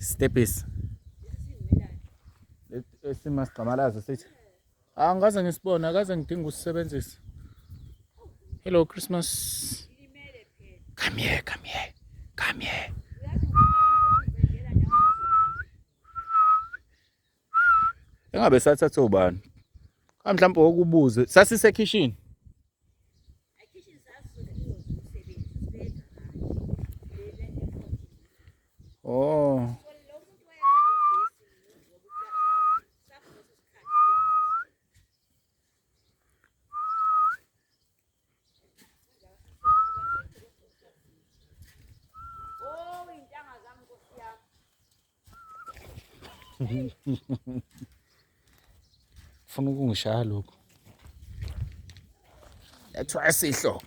Stepis. Esimasigqamalaza sithi. Angikaze ngisibone, akaze ngidinga usisebenzisa. Hello Christmas. Come here, come here. Come here. Engabe sathatha ubani? Mhlawumbe ukubuze. Sasise kitchen. Oh. Funa ukungishaya lokho. Ethwa isihlo.